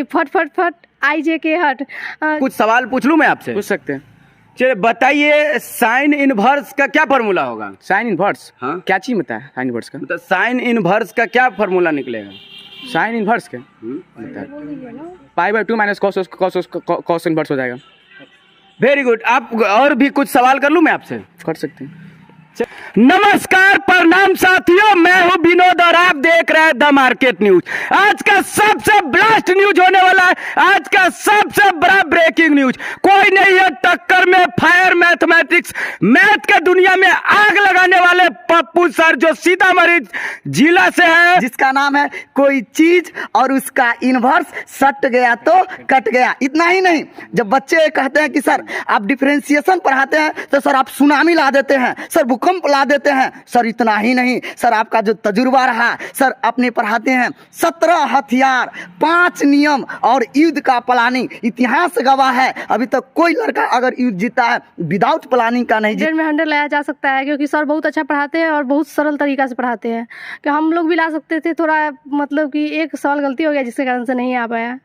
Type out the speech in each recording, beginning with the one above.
फट फट फट आई जे के हट। कुछ सवाल पूछ लूं मैं आपसे? पूछ सकते हैं। चलिए बताइए, साइन इनवर्स का क्या फॉर्मूला होगा? Sine inverse? हाँ, क्या चीज बताया साइन इनवर्स का? मतलब साइन इनवर्स का क्या फॉर्मूला निकलेगा? साइन इनवर्स के pi by 2 minus cos inverse हो जाएगा। Very good. आप और भी कुछ सवाल कर लूं मैं आपसे? कर सकते हैं। नमस्कार, प्रणाम साथियों, मैं हूं विनोद और आप देख रहे हैं द मार्केट न्यूज। आज का सबसे ब्लास्ट न्यूज होने वाला है, आज का सबसे बड़ा ब्रेकिंग न्यूज। कोई नहीं है टक्कर में फायर मैथमेटिक्स, मैथ के दुनिया में आग लगाने वाले पप्पू सर, जो सीतामढ़ी जिला से है, जिसका नाम है कोई चीज और उसका इन्वर्स सट गया तो कट गया। इतना ही नहीं, जब बच्चे कहते हैं कि सर आप डिफरेंशिएशन पढ़ाते हैं तो सर आप सुनामी ला देते हैं, सर भूकंप ला देते हैं। सर इतना ही नहीं, सर आपका जो तजुर्बा रहा, सर अपने पढ़ाते हैं 17 हथियार, 5 नियम और युद्ध का प्लानिंग। इतिहास गवाह है, अभी तक कोई लड़का अगर युद्ध जीता है विदाउट प्लानिंग का नहीं जीता। में 100 लाया जा सकता है, क्योंकि सर बहुत अच्छा पढ़ाते हैं और बहुत सरल तरीका से पढ़ाते हैं कि हम लोग भी ला सकते थे। थोड़ा मतलब कि एक सवाल गलती हो गया जिसके कारण से नहीं आ पाया।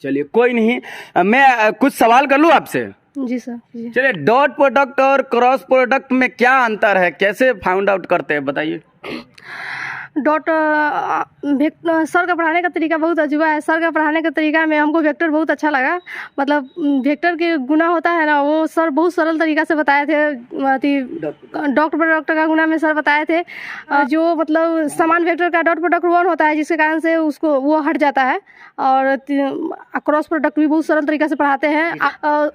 चलिए कोई नहीं, मैं कुछ सवाल कर लूं आपसे? जी सर। चलिए, डॉट प्रोडक्ट और क्रॉस प्रोडक्ट में क्या अंतर है, कैसे फाइंड आउट करते हैं, बताइए। डॉट सर का पढ़ाने का तरीका बहुत अजूबा है। सर का पढ़ाने का तरीका में हमको वेक्टर बहुत अच्छा लगा। मतलब वेक्टर के गुना होता है ना, वो सर बहुत सरल तरीका से बताए थे। डॉट प्रोडक्ट का गुना में सर बताए थे, जो मतलब समान वेक्टर का डॉट प्रोडक्ट 1 होता है, जिसके कारण से उसको वो हट जाता है। और क्रॉस प्रोडक्ट भी बहुत सरल तरीका से पढ़ाते हैं।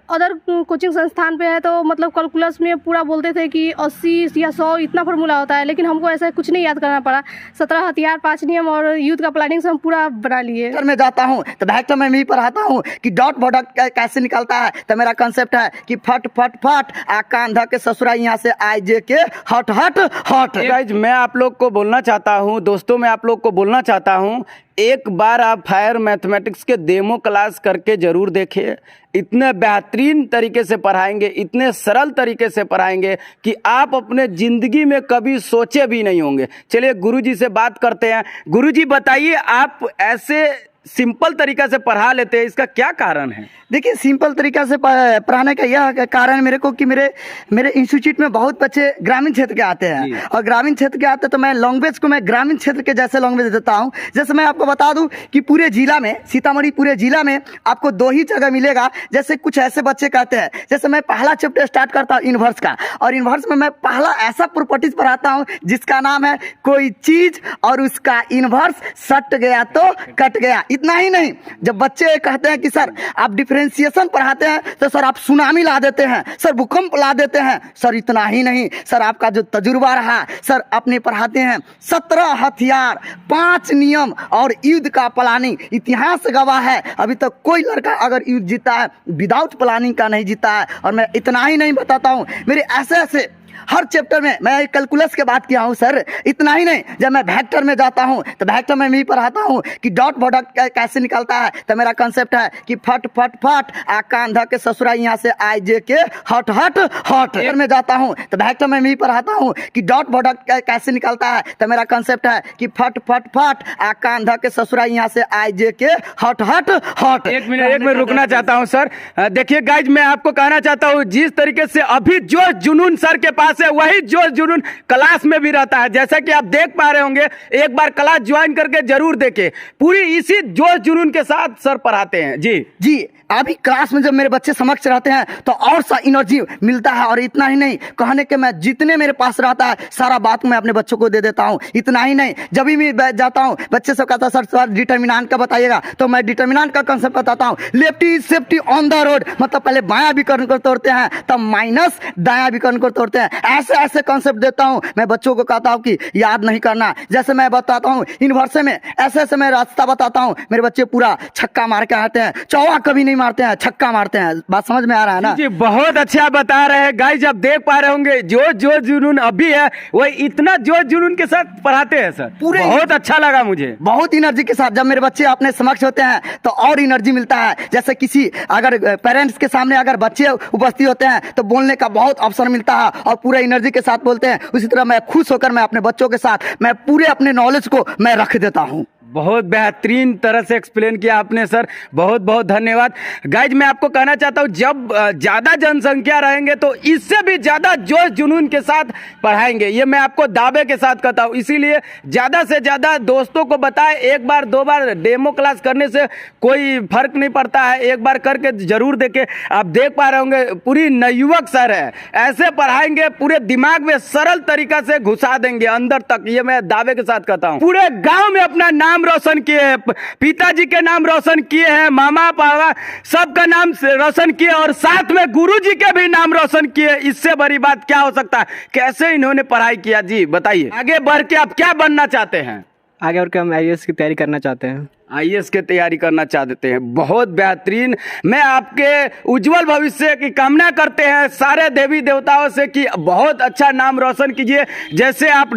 अदर कोचिंग संस्थान पे है तो मतलब कैलकुलस में पूरा बोलते थे कि 80 या 100 इतना फार्मूला होता है, लेकिन हमको ऐसा कुछ नहीं याद करना पड़ा। 17 हथियार, 5 नियम और युद्ध का प्लानिंग से हम पूरा बना लिए। अगर मैं जाता हूँ तो वेक्टर में भी पढ़ाता हूँ कि डॉट प्रोडक्ट कैसे निकलता है। तो मेरा कंसेप्ट है कि फट फट फट कांधा के ससुरा यहाँ से आई जे के हट हट हट। गाइज, मैं आप लोग को बोलना चाहता हूँ, दोस्तों मैं आप लोग को बोलना चाहता हूँ, एक बार आप फायर मैथमेटिक्स के डेमो क्लास करके जरूर देखिए। इतने बेहतरीन तरीके से पढ़ाएंगे, इतने सरल तरीके से पढ़ाएंगे कि आप अपने जिंदगी में कभी सोचे भी नहीं होंगे। चलिए गुरुजी से बात करते हैं। गुरुजी बताइए, आप ऐसे सिंपल तरीका से पढ़ा लेते हैं, इसका क्या कारण है? देखिए, सिंपल तरीका से पढ़ाने का यह कारण मेरे को कि मेरे इंस्टीट्यूट में बहुत बच्चे ग्रामीण क्षेत्र के आते हैं, और ग्रामीण क्षेत्र के आते हैं तो मैं लैंग्वेज को मैं ग्रामीण क्षेत्र के जैसे लैंग्वेज देता हूं। जैसे मैं आपको बता दूं कि पूरे जिला में, सीतामढ़ी पूरे जिला में आपको 2 ही जगह मिलेगा। जैसे कुछ ऐसे बच्चे कहते हैं, जैसे मैं पहला चैप्टर स्टार्ट करता हूँ इन्वर्स का, और इन्वर्स में मैं पहला ऐसा प्रॉपर्टीज पढ़ाता हूँ जिसका नाम है कोई चीज और उसका इन्वर्स सट गया तो कट गया। इतना ही नहीं, जब बच्चे कहते हैं कि सर आप डिफरेंशिएशन पढ़ाते हैं तो सर आप सुनामी ला देते हैं, सर भूकंप ला देते हैं। सर इतना ही नहीं, सर आपका जो तजुर्बा रहा, सर अपने पढ़ाते हैं 17 हथियार, 5 नियम और युद्ध का प्लानिंग। इतिहास गवाह है, अभी तक कोई लड़का अगर युद्ध जीता है विदाउट प्लानिंग का नहीं जीता है। और मैं इतना ही नहीं बताता हूँ, मेरे ऐसे हर चैप्टर में मैं कैलकुलस के बात किया हूँ सर। इतना ही नहीं, जब मैं वेक्टर में जाता हूँ तो वेक्टर में भी पढ़ाता हूँ कि डॉट प्रोडक्ट कैसे निकलता है। तो मेरा कंसेप्ट है कि फट फट फट कांधा के ससुरा यहाँ से आई जे के हट हट हट। में जाता हूँ तो वेक्टर में भी पढ़ाता हूँ कि डॉट प्रोडक्ट कैसे निकलता है। तो मेरा कंसेप्ट है कि फट फट फट कांधा के ससुरा यहाँ से आई जे के हट हट हट। एक मिनट रुकना चाहता हूँ सर। देखिए गाइज, मैं आपको कहना चाहता हूँ, जिस तरीके से अभी जोश जुनून सर के पास है, वही जोश जुनून क्लास में भी रहता है। जैसा कि आप देख पा रहे होंगे, एक बार क्लास ज्वाइन करके जरूर देखें। पूरी इसी जोश जुनून के साथ सर पढ़ाते हैं। जी अभी क्लास में जब मेरे बच्चे समक्ष रहते हैं तो और सा एनर्जी मिलता है। और इतना ही नहीं, कहने के मैं जितने मेरे पास रहता है सारा बात मैं अपने बच्चों को दे देता हूँ। इतना ही नहीं, जब भी मैं जाता हूँ बच्चे सब कहता है सर डिटर्मिनेंट का बताइएगा, तो मैं डिटर्मिनेंट का कंसेप्ट बताता हूँ। Lefty is safety on the road, मतलब पहले बायां विकर्ण को तोड़ते हैं तब माइनस दायां विकर्ण को तोड़ते हैं। ऐसे कंसेप्ट देता हूँ। मैं बच्चों को कहता हूँ कि याद नहीं करना। जैसे मैं बताता हूँ इन्वर्स में, ऐसे मैं रास्ता बताता हूँ, मेरे बच्चे पूरा छक्का मार के आते हैं, चौका कभी नहीं मारते हैं, छक्का मारते हैं। बात समझ में आ रहा है ना? जी, बहुत अच्छा बता रहे हैं गाइस। आप देख पा रहे होंगे जो जुनून अभी है वही इतना जोश जुनून के साथ पढ़ाते हैं सर। पूरे बहुत अच्छा लगा मुझे, बहुत एनर्जी के साथ। जब मेरे बच्चे अपने समक्ष होते हैं तो और एनर्जी मिलता है। जैसे किसी अगर पेरेंट्स के सामने अगर बच्चे उपस्थित होते हैं तो बोलने का बहुत अवसर मिलता है और पूरा एनर्जी के साथ बोलते हैं। उसी तरह मैं खुश होकर मैं अपने बच्चों के साथ मैं पूरे अपने नॉलेज को मैं रख देता हूँ। बहुत बेहतरीन तरह से एक्सप्लेन किया आपने सर, बहुत बहुत धन्यवाद। गाइज मैं आपको कहना चाहता हूँ जब ज़्यादा जनसंख्या रहेंगे तो इससे भी ज़्यादा जोश जुनून के साथ पढ़ाएंगे, ये मैं आपको दावे के साथ कहता हूँ। इसीलिए ज़्यादा से ज़्यादा दोस्तों को बताएं, एक बार दो बार डेमो क्लास करने से कोई फर्क नहीं पड़ता है, एक बार करके जरूर देखें। आप देख पा रहे होंगे पूरी नवयुवक सर है, ऐसे पढ़ाएंगे पूरे दिमाग में सरल तरीका से घुसा देंगे अंदर तक, ये मैं दावे के साथ कहता हूँ। पूरे गाँव में अपना नाम रोशन किए हैं, पिताजी के नाम रोशन किए हैं, मामा पापा सबका नाम रोशन किए और साथ में गुरुजी के भी नाम रोशन किए। इससे बड़ी बात क्या हो सकता है? कैसे इन्होंने पढ़ाई किया जी बताइए। आगे बढ़ के आप क्या बनना चाहते हैं? आगे और हम IAS की तैयारी करना चाहते हैं। IAS की तैयारी करना चाहते हैं, बहुत बेहतरीन। मैं आपके उज्जवल भविष्य की कामना करते हैं सारे देवी देवताओं से कि बहुत अच्छा नाम रोशन कीजिए। जैसे आप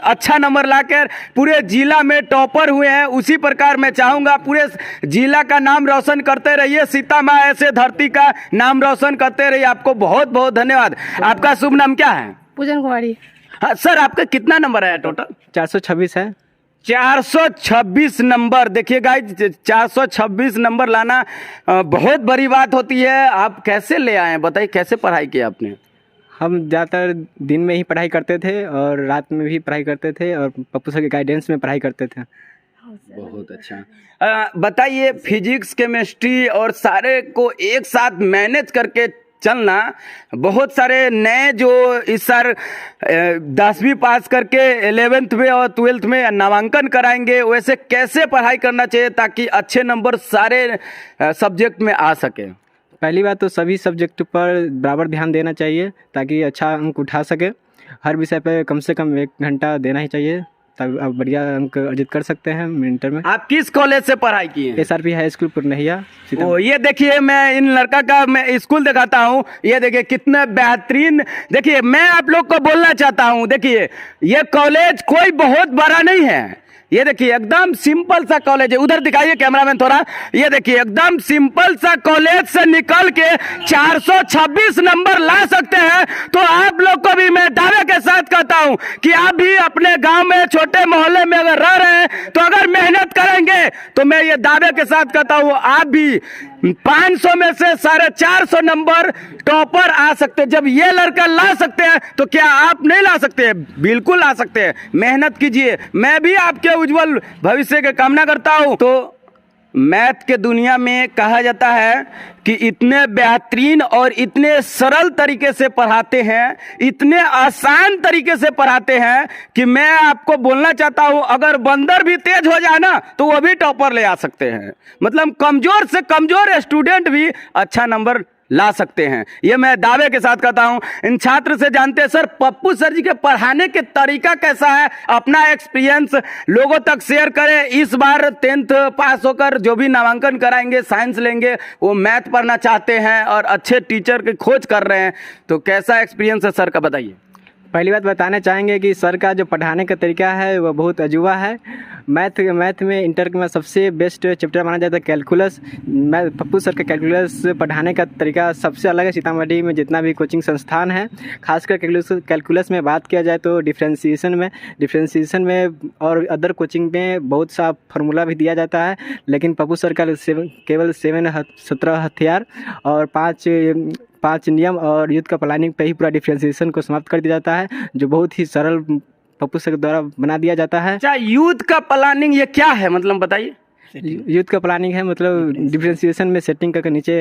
अच्छा नंबर लाकर पूरे जिला में टॉपर हुए हैं, उसी प्रकार मैं चाहूँगा पूरे जिला का नाम रोशन करते रहिए, सीता माँ ऐसे धरती का नाम रोशन करते रहिए। आपको बहुत बहुत धन्यवाद। आपका शुभ नाम क्या है? पूजन कुमारी। हाँ सर, आपका कितना नंबर आया टोटल? 426 है। 426 नंबर। देखिए गाइस, 426 नंबर लाना बहुत बड़ी बात होती है। आप कैसे ले आए बताइए, कैसे पढ़ाई की आपने? हम ज़्यादातर दिन में ही पढ़ाई करते थे और रात में भी पढ़ाई करते थे और पप्पू सर के गाइडेंस में पढ़ाई करते थे। बहुत अच्छा। बताइए, फिजिक्स केमिस्ट्री और सारे को एक साथ मैनेज करके चलना, बहुत सारे नए जो इस साल 10वीं पास करके 11th में और 12th में नामांकन कराएंगे, वैसे कैसे पढ़ाई करना चाहिए ताकि अच्छे नंबर सारे सब्जेक्ट में आ सके? पहली बात तो सभी सब्जेक्ट पर बराबर ध्यान देना चाहिए ताकि अच्छा अंक उठा सके। हर विषय पर कम से कम 1 घंटा देना ही चाहिए, तब आप बढ़िया अंक अर्जित कर सकते हैं इंटर में। आप किस कॉलेज से पढ़ाई की है? SRP high school Puranhiya. ओ, ये देखिए, मैं इन लड़का का मैं स्कूल दिखाता हूँ। ये देखिए कितना बेहतरीन। देखिए, मैं आप लोग को बोलना चाहता हूँ, देखिए ये कॉलेज कोई बहुत बड़ा नहीं है। ये देखिए एकदम सिंपल सा कॉलेज है। उधर दिखाइए कैमरामैन थोड़ा। ये देखिए एकदम सिंपल सा कॉलेज से निकल के 426 नंबर ला सकते हैं। तो आप लोग को भी मैं दावे के साथ कहता हूं कि आप भी अपने गांव में छोटे मोहल्ले में अगर रह रहे हैं तो अगर मेहनत करेंगे तो मैं ये दावे के साथ कहता हूं आप भी 500 में से 450 नंबर टॉपर आ सकते हैं। जब ये लड़का ला सकते हैं तो क्या आप नहीं ला सकते हैं? बिल्कुल ला सकते हैं। मेहनत कीजिए। मैं भी आपके उज्जवल भविष्य की कामना करता हूं। तो मैथ के दुनिया में कहा जाता है कि इतने बेहतरीन और इतने सरल तरीके से पढ़ाते हैं, इतने आसान तरीके से पढ़ाते हैं कि मैं आपको बोलना चाहता हूं अगर बंदर भी तेज हो जाए ना तो वो भी टॉपर ले आ सकते हैं। मतलब कमजोर से कमजोर स्टूडेंट भी अच्छा नंबर ला सकते हैं। ये मैं दावे के साथ कहता हूं। इन छात्र से जानते हैं सर, पप्पू सर जी के पढ़ाने के तरीका कैसा है, अपना एक्सपीरियंस लोगों तक शेयर करें। इस बार 10th पास होकर जो भी नामांकन कराएंगे, साइंस लेंगे, वो मैथ पढ़ना चाहते हैं और अच्छे टीचर की खोज कर रहे हैं, तो कैसा एक्सपीरियंस है सर का बताइए। पहली बात बताना चाहेंगे कि सर का जो पढ़ाने का तरीका है वह बहुत अजूबा है। मैथ में इंटर में सबसे बेस्ट चैप्टर माना जाता है कैलकुलस। पप्पू सर का कैलकुलस पढ़ाने का तरीका सबसे अलग है। सीतामढ़ी में जितना भी कोचिंग संस्थान है, खासकर कैलकुलस में बात किया जाए तो डिफ्रेंशिएशन में और अदर कोचिंग में बहुत सा फार्मूला भी दिया जाता है, लेकिन पप्पू सर का केवल 17 हथियार और 5 नियम और युद्ध का प्लानिंग पे ही पूरा डिफ्रेंशिएशन को समाप्त कर दिया जाता है, जो बहुत ही सरल पप्पू सर द्वारा बना दिया जाता है। अच्छा, युद्ध का प्लानिंग ये क्या है, मतलब बताइए। युद्ध का प्लानिंग है मतलब डिफरेंशिएशन में सेटिंग करके नीचे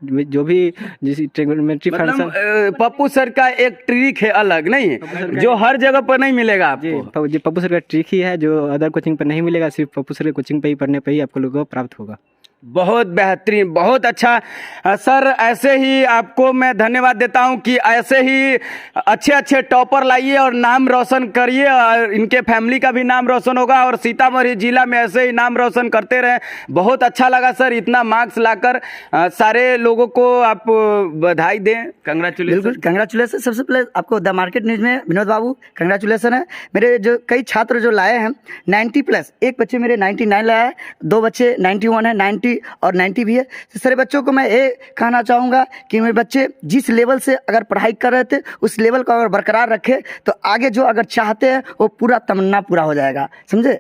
जो भी ट्रिग्नोमेट्री फंक्शन, पप्पू सर का एक ट्रिक है अलग, नहीं जो हर जगह पर नहीं मिलेगा आपको। जी, पप्पू सर का ट्रिक ही है जो अदर कोचिंग पर नहीं मिलेगा, सिर्फ पप्पू सर के कोचिंग पे ही पढ़ने पे ही आपको लोगों को प्राप्त होगा। बहुत बेहतरीन, बहुत अच्छा सर। ऐसे ही आपको मैं धन्यवाद देता हूं कि ऐसे ही अच्छे टॉपर लाइए और नाम रोशन करिए और इनके फैमिली का भी नाम रोशन होगा और सीतामढ़ी जिला में ऐसे ही नाम रोशन करते रहें। बहुत अच्छा लगा सर, इतना मार्क्स लाकर सारे लोगों को आप बधाई दें। कंग्रेचुलेसन। बिल्कुल कंग्रेचुलेसन। सबसे पहले आपको द मार्केट न्यूज में विनोद बाबू कंग्रेचुलेसन है। मेरे जो कई छात्र जो लाए हैं 90+, एक बच्चे मेरे 99 लाया है, 2 बच्चे 91 है, 90 80 और 90 भी है। तो सारे बच्चों को मैं ये कहना चाहूँगा कि मेरे बच्चे जिस लेवल से अगर पढ़ाई कर रहे थे उस लेवल को अगर बरकरार रखे तो आगे जो अगर चाहते हैं वो पूरा तमन्ना पूरा हो जाएगा, समझे।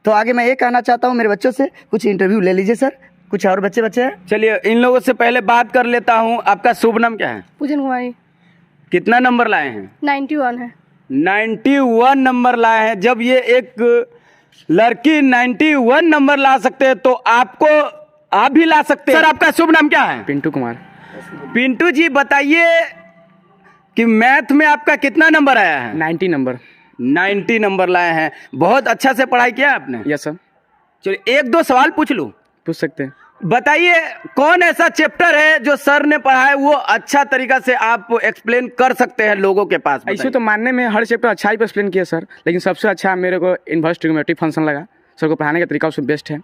तो आगे मैं ये कहना चाहता हूँ मेरे बच्चों से कुछ इंटरव्यू ले लीजिए सर, कुछ और बच्चे हैं। चलिए इन लोगों से पहले बात कर लेता हूँ। आपका शुभ नाम क्या है? पूजन कुमारी। कितना नंबर लाए हैं? 91 है। 91 नंबर लाए हैं। जब ये एक लड़की 91 नंबर ला सकते हैं तो आप भी ला सकते हैं। सर आपका शुभ नाम क्या है? पिंटू कुमार। पिंटू जी बताइए कि मैथ में आपका कितना नंबर आया है? 90 नंबर। 90 नंबर लाए हैं। बहुत अच्छा से पढ़ाई किया आपने? Yes sir. चलिए एक दो सवाल पूछ लूं? पूछ सकते हैं। बताइए कौन ऐसा चैप्टर है जो सर ने पढ़ा है वो अच्छा तरीका से आप एक्सप्लेन कर सकते हैं लोगों के पास? ऐसे तो मानने में हर चैप्टर अच्छा ही एक्सप्लेन किया सर, लेकिन सबसे अच्छा मेरे को इन्वर्स ट्रिग्नोमेट्रिक फंक्शन लगा। सर को पढ़ाने का तरीका उसमें बेस्ट है।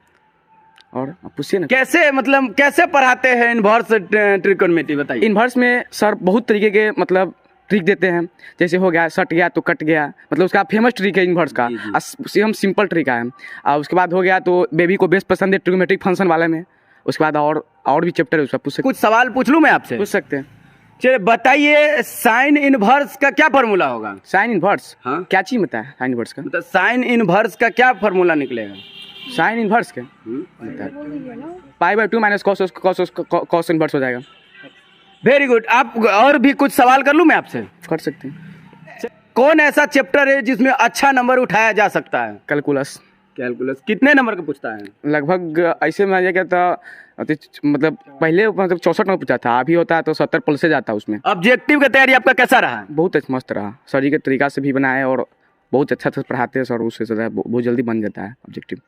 और आप पूछिए ना कैसे, मतलब कैसे पढ़ाते हैं इन्वर्स ट्रिग्नोमेट्री, बताइए। इन्वर्स में सर बहुत तरीके के मतलब ट्रिक देते हैं। जैसे हो गया सट गया तो कट गया, मतलब उसका फेमस ट्रिक है इन्वर्स का। हम सिंपल ट्रिक है। और उसके बाद हो गया तो बेबी को बेस्ट पसंद है ट्रिग्नोमेट्रिक फंक्शन वाले में। उसके बाद और भी चैप्टर है उसका, पूछ सकते। कुछ सवाल पूछ लूं मैं आपसे? पूछ सकते हैं। चलिए बताइए साइन इनवर्स का क्या फॉर्मूला होगा? Sine inverse? हाँ। क्या चीज होता है साइन इनवर्स का? मतलब साइन इनवर्स का क्या फॉर्मूला निकलेगा? साइन इनवर्स के pi by 2 minus cos inverse हो जाएगा। Very good. आप और भी कुछ सवाल कर लूं मैं आपसे? कर सकते हैं। कौन ऐसा चैप्टर है जिसमें अच्छा नंबर उठाया जा सकता है? कैलकुलस। कैलकुलस कितने नंबर का पूछता है? लगभग ऐसे में ये कहता मतलब पहले मतलब 64 नंबर पूछा था, अभी होता है तो 70 प्लस से जाता है उसमें। ऑब्जेक्टिव की तैयारी आपका कैसा रहा? बहुत मस्त रहा। सर जी के तरीका से भी बनाए और बहुत अच्छा से पढ़ाते हैं सर, उससे बहुत जल्दी बन जाता है ऑब्जेक्टिव।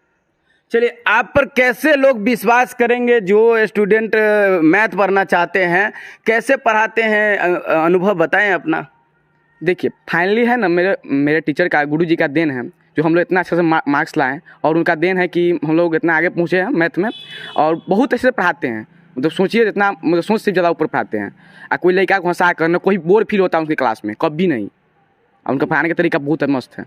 चलिए आप पर कैसे लोग विश्वास करेंगे जो स्टूडेंट मैथ पढ़ना चाहते हैं? कैसे पढ़ाते हैं, अनुभव बताएं अपना। देखिए फाइनली है ना मेरे टीचर का, गुरु जी का देन है जो हम लोग इतना अच्छे से मार्क्स लाएं, और उनका देन है कि हम लोग इतना आगे पहुँचे हैं मैथ में और बहुत अच्छे से पढ़ाते हैं। मतलब सोचिए इतना, मतलब सोच से ज़्यादा ऊपर पढ़ाते हैं। और कोई लड़का को हंसा करना कोई बोर फील होता है उनकी क्लास में, कभी नहीं। और उनका पढ़ाने का तरीका बहुत मस्त है।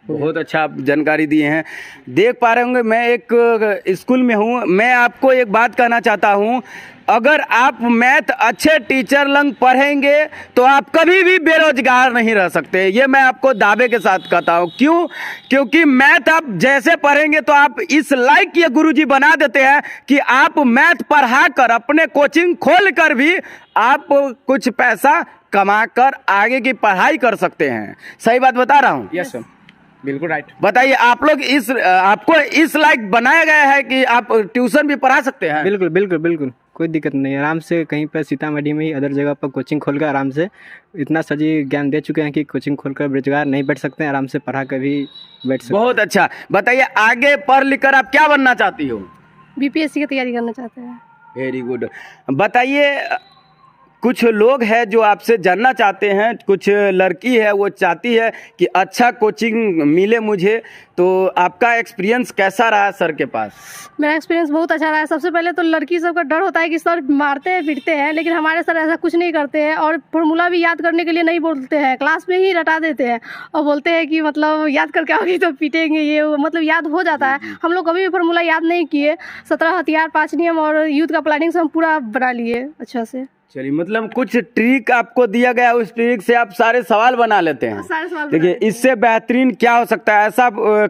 बहुत अच्छा आप जानकारी दिए हैं। देख पा रहे होंगे मैं एक स्कूल में हूँ। मैं आपको एक बात कहना चाहता हूँ, अगर आप मैथ अच्छे टीचर लंग पढ़ेंगे तो आप कभी भी बेरोजगार नहीं रह सकते। ये मैं आपको दावे के साथ कहता हूँ। क्यों? क्योंकि मैथ आप जैसे पढ़ेंगे तो आप इस लायक ये गुरुजी बना देते हैं कि आप मैथ पढ़ाकर अपने कोचिंग खोल कर भी आप कुछ पैसा कमा कर आगे की पढ़ाई कर सकते हैं। सही बात बता रहा हूँ? यस सर, बिल्कुल राइट। बताइए आप लोग आपको इस लायक बनाया गया है कि आप ट्यूशन भी पढ़ा सकते हैं? बिल्कुल बिल्कुल बिल्कुल, कोई दिक्कत नहीं है। आराम से कहीं पर सीतामढ़ी में ही अदर जगह पर कोचिंग खोलकर आराम से इतना सजी ज्ञान दे चुके हैं कि कोचिंग खोलकर बेरोजगार नहीं बैठ सकते हैं, आराम से पढ़ा कर भी बैठ सकते हैं। बहुत अच्छा। बताइए आगे पढ़ लिख कर आप क्या बनना चाहती हो? बीपीएससी की तैयारी करना चाहते हैं। Very good. बताइए कुछ लोग हैं जो आपसे जानना चाहते हैं, कुछ लड़की है वो चाहती है कि अच्छा कोचिंग मिले मुझे, तो आपका एक्सपीरियंस कैसा रहा सर के पास? मेरा एक्सपीरियंस बहुत अच्छा रहा है। सबसे पहले तो लड़की सबका डर होता है कि सर मारते हैं पीटते हैं, लेकिन हमारे सर ऐसा कुछ नहीं करते हैं और फॉर्मूला भी याद करने के लिए नहीं बोलते हैं, क्लास में ही रटा देते हैं और बोलते हैं कि मतलब याद करके आओगी तो पीटेंगे, ये मतलब याद हो जाता है। हम लोग कभी भी फॉर्मूला याद नहीं किए। 17 हथियार 5 नियम और यूथ का प्लानिंग से हम पूरा बना लिए अच्छा से। चलिए मतलब कुछ ट्रिक आपको दिया गया, उस ट्रिक से आप सारे सवाल बना लेते हैं। सारे सवाल देखिए इससे बेहतरीन क्या हो सकता है? ऐसा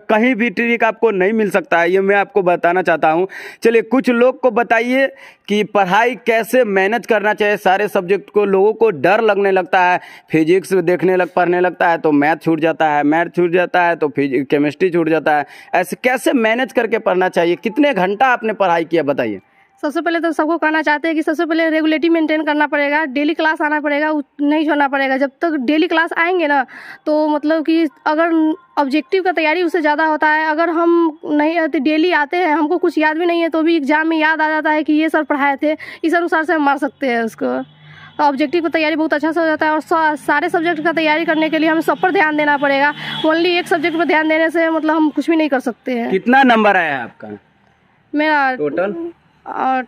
कहीं भी ट्रिक आपको नहीं मिल सकता है, ये मैं आपको बताना चाहता हूँ। चलिए कुछ लोग को बताइए कि पढ़ाई कैसे मैनेज करना चाहिए सारे सब्जेक्ट को। लोगों को डर लगने लगता है, फिजिक्स पढ़ने लगता है तो मैथ छूट जाता है, मैथ छूट जाता है तो केमिस्ट्री छूट जाता है। ऐसे कैसे मैनेज करके पढ़ना चाहिए? कितने घंटा आपने पढ़ाई किया बताइए? सबसे पहले तो सबको कहना चाहते हैं कि सबसे पहले रेगुलेटिव मेंटेन करना पड़ेगा, डेली क्लास आना पड़ेगा, नहीं छोड़ना पड़ेगा। जब तक डेली क्लास आएंगे ना तो मतलब कि अगर ऑब्जेक्टिव का तैयारी उससे ज़्यादा होता है। अगर हम नहीं डेली आते हैं, हमको कुछ याद भी नहीं है तो भी एग्जाम में याद आ जाता है कि ये सर पढ़ाए थे, इस अनुसार से हम मार सकते हैं उसको। तो ऑब्जेक्टिव की तैयारी बहुत अच्छा से हो जाता है और सारे सब्जेक्ट का तैयारी करने के लिए हमें सब पर ध्यान देना पड़ेगा। ओनली एक सब्जेक्ट पर ध्यान देने से मतलब हम कुछ भी नहीं कर सकते हैं। कितना नंबर आया है आपका मेरा टोटल? और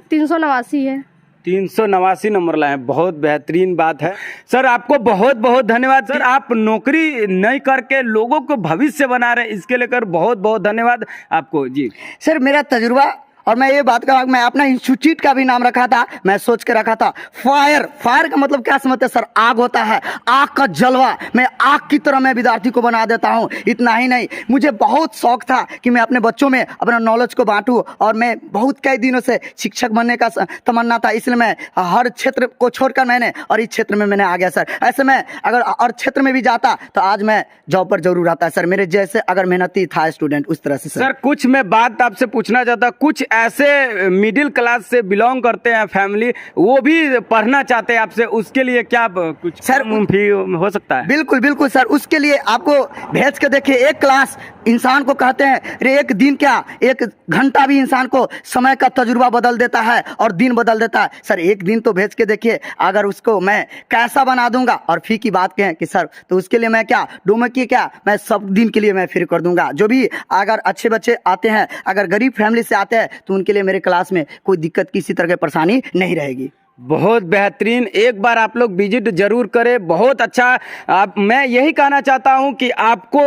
389 है। 389 नंबर लाए हैं, बहुत बेहतरीन बात है। सर आपको बहुत बहुत धन्यवाद। सर आप नौकरी नहीं करके लोगों को भविष्य बना रहे, इसके लेकर बहुत बहुत धन्यवाद आपको जी। सर मेरा तजुर्बा और मैं ये बात कहा, मैं अपना इंस्टीट्यूट का भी नाम रखा था, मैं सोच के रखा था फायर। फायर का मतलब क्या समझते हैं सर? आग होता है, आग का जलवा। मैं आग की तरह मैं विद्यार्थी को बना देता हूँ। इतना ही नहीं, मुझे बहुत शौक था कि मैं अपने बच्चों में अपना नॉलेज को बांटूं, और मैं बहुत कई दिनों से शिक्षक बनने का तमन्ना था, इसलिए मैं हर क्षेत्र को छोड़कर मैंने और इस क्षेत्र में मैंने आ गया सर। ऐसे में अगर और क्षेत्र में भी जाता तो आज मैं जॉब पर जरूर आता है सर, मेरे जैसे अगर मेहनती था स्टूडेंट उस तरह से सर कुछ मैं बात आपसे पूछना चाहता, कुछ ऐसे मिडिल क्लास से बिलोंग करते हैं फैमिली, वो भी पढ़ना चाहते हैं आपसे, उसके लिए क्या कुछ सर फी हो सकता है? बिल्कुल बिल्कुल सर, उसके लिए आपको भेज के देखिए। एक क्लास इंसान को कहते हैं, अरे एक दिन क्या, एक घंटा भी इंसान को समय का तजुर्बा बदल देता है और दिन बदल देता है सर। एक दिन तो भेज के देखिए, अगर उसको मैं कैसा बना दूंगा। और फी की बात कहें कि सर, तो उसके लिए मैं क्या डोमे की क्या, मैं सब दिन के लिए मैं फ्री कर दूंगा। जो भी अगर अच्छे बच्चे आते हैं, अगर गरीब फैमिली से आते हैं, तो उनके लिए मेरे क्लास में कोई दिक्कत, किसी तरह की परेशानी नहीं रहेगी। बहुत बेहतरीन, एक बार आप लोग विजिट जरूर करें, बहुत अच्छा। मैं यही कहना चाहता हूं कि आपको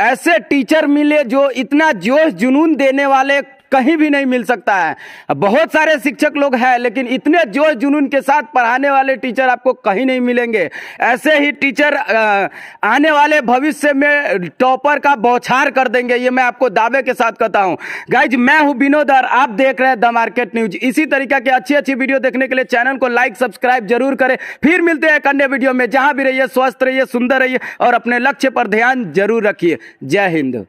ऐसे टीचर मिले जो इतना जोश जुनून देने वाले कहीं भी नहीं मिल सकता है। बहुत सारे शिक्षक लोग हैं, लेकिन इतने जोश जुनून के साथ पढ़ाने वाले टीचर आपको कहीं नहीं मिलेंगे। ऐसे ही टीचर आने वाले भविष्य में टॉपर का बौछार कर देंगे, ये मैं आपको दावे के साथ कहता हूं। गाइज, मैं हूं विनोद और आप देख रहे हैं द मार्केट न्यूज। इसी तरीके की अच्छी अच्छी वीडियो देखने के लिए चैनल को लाइक सब्सक्राइब जरूर करें। फिर मिलते हैं एक अन्य वीडियो में। जहां भी रहिए स्वस्थ रहिए, सुंदर रहिए और अपने लक्ष्य पर ध्यान जरूर रखिए। जय हिंद।